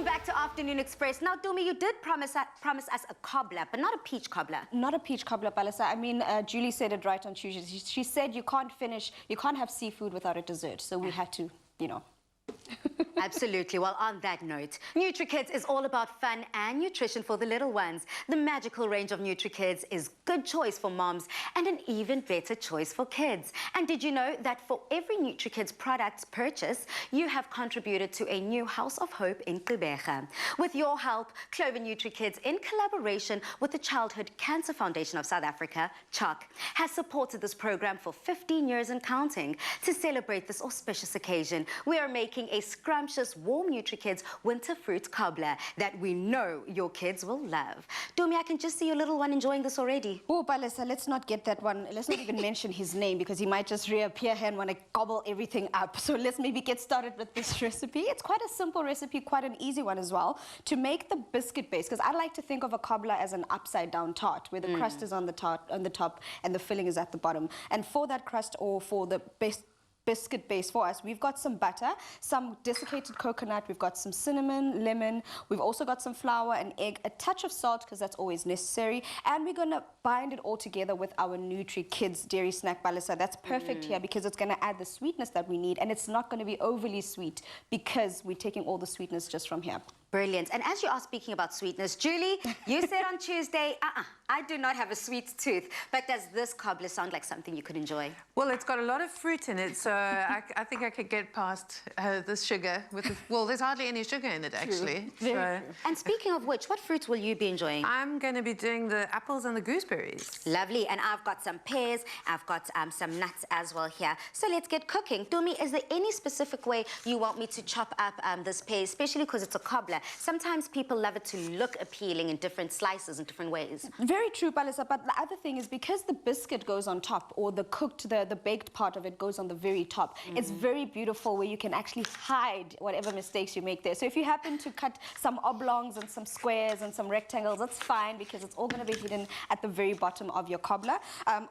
back to Afternoon Express. Now, Dumi, you did promise us a cobbler, but not a peach cobbler. Not a peach cobbler, Balasa. I mean, Julie said it right on Tuesday. She said you can't have seafood without a dessert. So we had to, you know. Absolutely. Well, on that note, Nutrikids is all about fun and nutrition for the little ones. The magical range of Nutrikids is good choice for moms and an even better choice for kids. And did you know that for every Nutrikids product purchase, you have contributed to a new house of hope in CLOVER? With your help, CLOVER Nutrikids, in collaboration with the Childhood Cancer Foundation of South Africa, CHOC, has supported this program for 15 years and counting. To celebrate this auspicious occasion, we are making a scrumptious warm Nutrikids Winter Fruit Cobbler that we know your kids will love. Dumi, I can just see your little one enjoying this already. Oh, Balasa, let's not get that one. Let's not even mention his name because he might just reappear here and want to gobble everything up. So let's maybe get started with this recipe. It's quite a simple recipe, quite an easy one as well. To make the biscuit base, because I like to think of a cobbler as an upside down tart where the crust is on the top and the filling is at the bottom. And for that crust, or for the biscuit base for us, we've got some butter, some desiccated coconut, we've got some cinnamon, lemon, we've also got some flour, an egg, a touch of salt because that's always necessary, and we're going to bind it all together with our Nutrikids dairy snack Balasa. That's perfect here because it's going to add the sweetness that we need, and it's not going to be overly sweet because we're taking all the sweetness just from here. Brilliant. And as you are speaking about sweetness, Julie, you said on Tuesday, I do not have a sweet tooth. But does this cobbler sound like something you could enjoy? Well, it's got a lot of fruit in it, so I think I could get past this sugar. Well, there's hardly any sugar in it, actually. Very true. And speaking of which, what fruits will you be enjoying? I'm going to be doing the apples and the gooseberries. Lovely. And I've got some pears. I've got some nuts as well here. So let's get cooking. Dumi, is there any specific way you want me to chop up this pear, especially because it's a cobbler? Sometimes people love it to look appealing in different slices in different ways. Very true, Balasa, but the other thing is because the biscuit goes on top, or the baked part of it goes on the very top, it's very beautiful where you can actually hide whatever mistakes you make there. So if you happen to cut some oblongs and some squares and some rectangles, that's fine because it's all going to be hidden at the very bottom of your cobbler.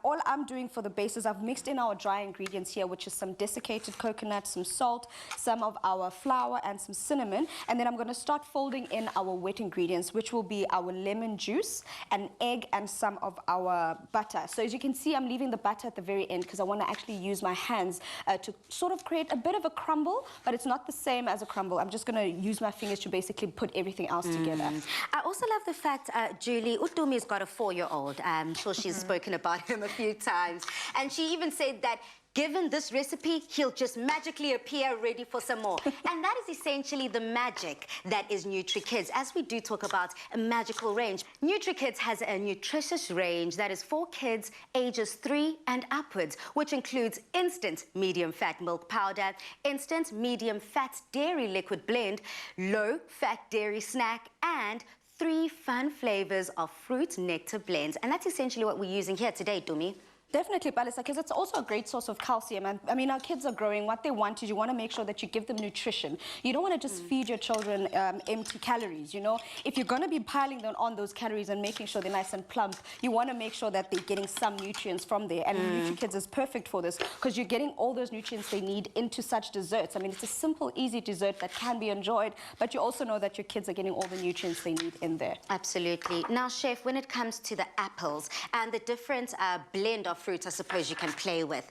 All I'm doing for the base is I've mixed in our dry ingredients here, which is some desiccated coconut, some salt, some of our flour and some cinnamon, and then I'm going to start folding in our wet ingredients, which will be our lemon juice, an egg, and some of our butter. So as you can see, I'm leaving the butter at the very end because I want to actually use my hands to sort of create a bit of a crumble, but it's not the same as a crumble. I'm just going to use my fingers to basically put everything else together. I also love the fact, Julie, Utumi's got a 4-year-old. I'm sure she's spoken about him a few times. And she even said that given this recipe, he'll just magically appear ready for some more. And that is essentially the magic that is Nutrikids. As we do talk about a magical range, Nutrikids has a nutritious range that is for kids ages 3 and upwards, which includes instant medium-fat milk powder, instant medium-fat dairy liquid blend, low-fat dairy snack, and 3 fun flavors of fruit nectar blends. And that's essentially what we're using here today, Dumi. Definitely, Balasa, because it's also a great source of calcium. And I mean, our kids are growing. What they want is you want to make sure that you give them nutrition. You don't want to just feed your children empty calories, you know. If you're going to be piling them on those calories and making sure they're nice and plump, you want to make sure that they're getting some nutrients from there. And Nutrikids is perfect for this because you're getting all those nutrients they need into such desserts. I mean, it's a simple, easy dessert that can be enjoyed, but you also know that your kids are getting all the nutrients they need in there. Absolutely. Now, Chef, when it comes to the apples and the different blend of fruits I suppose you can play with,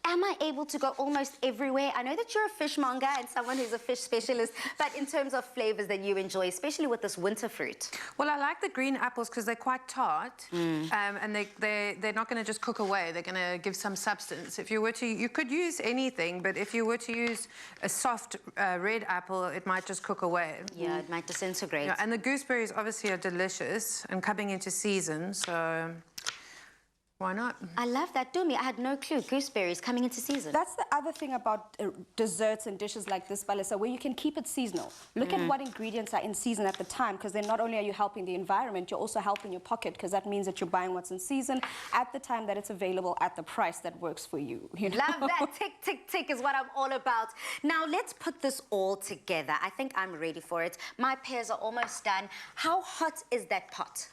am I able to go almost everywhere? I know that you're a fishmonger and someone who's a fish specialist, but in terms of flavors that you enjoy, especially with this winter fruit. Well, I like the green apples because they're quite tart, and they're not going to just cook away. They're going to give some substance. If you were to, you could use anything, but if you were to use a soft red apple, it might just cook away. Yeah, it might disintegrate. Yeah, and the gooseberries obviously are delicious and coming into season, so why not? I love that, Dumi. I had no clue. Gooseberries coming into season. That's the other thing about desserts and dishes like this, Balasa, where you can keep it seasonal. Look at what ingredients are in season at the time, because then not only are you helping the environment, you're also helping your pocket, because that means that you're buying what's in season at the time that it's available at the price that works for you. You know? Love that. Tick, tick, tick is what I'm all about. Now, let's put this all together. I think I'm ready for it. My pears are almost done. How hot is that pot?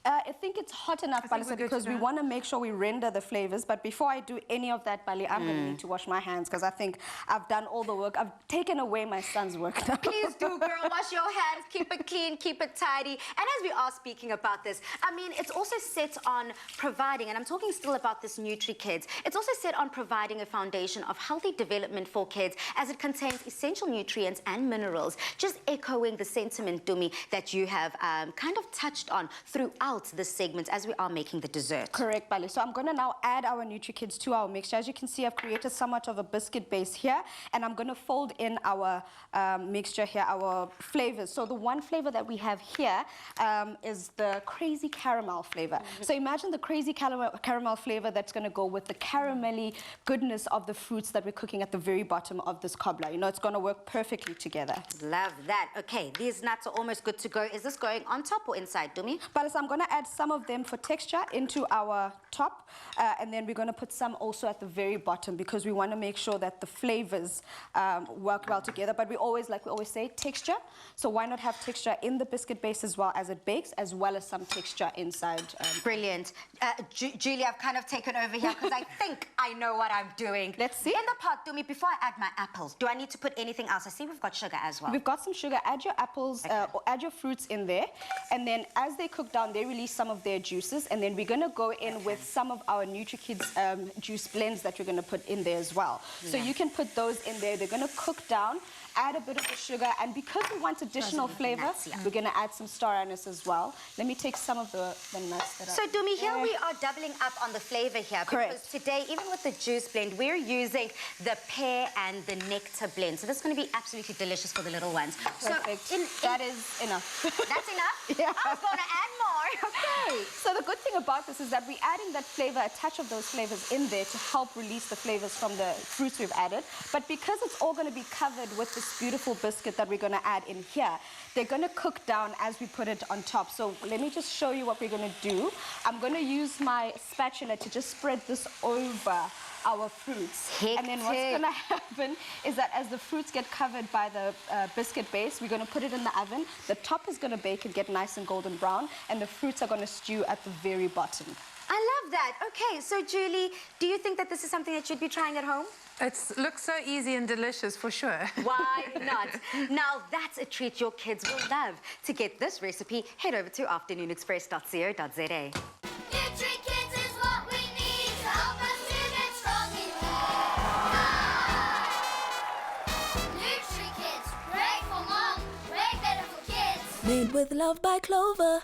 I think it's hot enough, think we're Balisa, good to because we go. want to make sure we render the flavors. But before I do any of that, Bali, I'm going to need to wash my hands because I think I've done all the work. I've taken away my son's work now. Please do, girl. Wash your hands. Keep it clean. Keep it tidy. And as we are speaking about this, I mean, it's also set on providing, and I'm talking still about this Nutrikids, it's also set on providing a foundation of healthy development for kids as it contains essential nutrients and minerals, just echoing the sentiment, Dumi, that you have kind of touched on throughout this segment as we are making the dessert. Correct, Bali. So I'm going to now add our Nutrikids to our mixture. As you can see, I've created somewhat of a biscuit base here, and I'm going to fold in our mixture here, our flavors. So the one flavor that we have here is the crazy caramel flavor. So imagine the crazy caramel flavor that's going to go with the caramelly goodness of the fruits that we're cooking at the very bottom of this cobbler. You know, it's going to work perfectly together. Love that. Okay, these nuts are almost good to go. Is this going on top or inside, Dumi? But I'm going to add some of them for texture into our top, and then we're going to put some also at the very bottom because we want to make sure that the flavors work well together. But we always, like we always say, texture. So why not have texture in the biscuit base as well as it bakes, as well as some texture inside. Brilliant. Julie, I've kind of taken over here because I think I know what I'm doing. Let's see. In the pot, Dumi, before I add my apples, do I need to put anything else? I see we've got sugar as well. We've got some sugar. Add your apples or add your fruits in there, and then as they cook down, they release some of their juices, and then we're going to go in with some of our Nutrikids juice blends that we're going to put in there as well. So you can put those in there. They're going to cook down. Add a bit of the sugar, and because we want additional flavor, nuts, yeah. we're going to add some star anise as well. Let me take some of the nuts that So, are Dumi, here there. we are doubling up on the flavor here. Correct. Because today, even with the juice blend, we're using the pear and the nectar blend. So this is going to be absolutely delicious for the little ones. Perfect. So, That is enough. that's enough? Yeah. I was going to add more. Okay. So the good thing about this is that we're adding that flavor, a touch of those flavors in there to help release the flavors from the fruits we've added. But because it's all going to be covered with this beautiful biscuit that we're going to add in here, they're going to cook down as we put it on top. So let me just show you what we're going to do. I'm going to use my spatula to just spread this over our fruits. And then what's going to happen is that as the fruits get covered by the biscuit base, we're going to put it in the oven. The top is going to bake and get nice and golden brown, and the fruits are going to stew at the very bottom. I love that. Okay, so Julie, do you think that this is something that you'd be trying at home? It looks so easy and delicious for sure. Why not? Now that's a treat your kids will love. To get this recipe, head over to afternoonexpress.co.za. Nutrikids is what we need to help us to get strong in Nutrikids, great for mom, way better for kids. Made with love by Clover.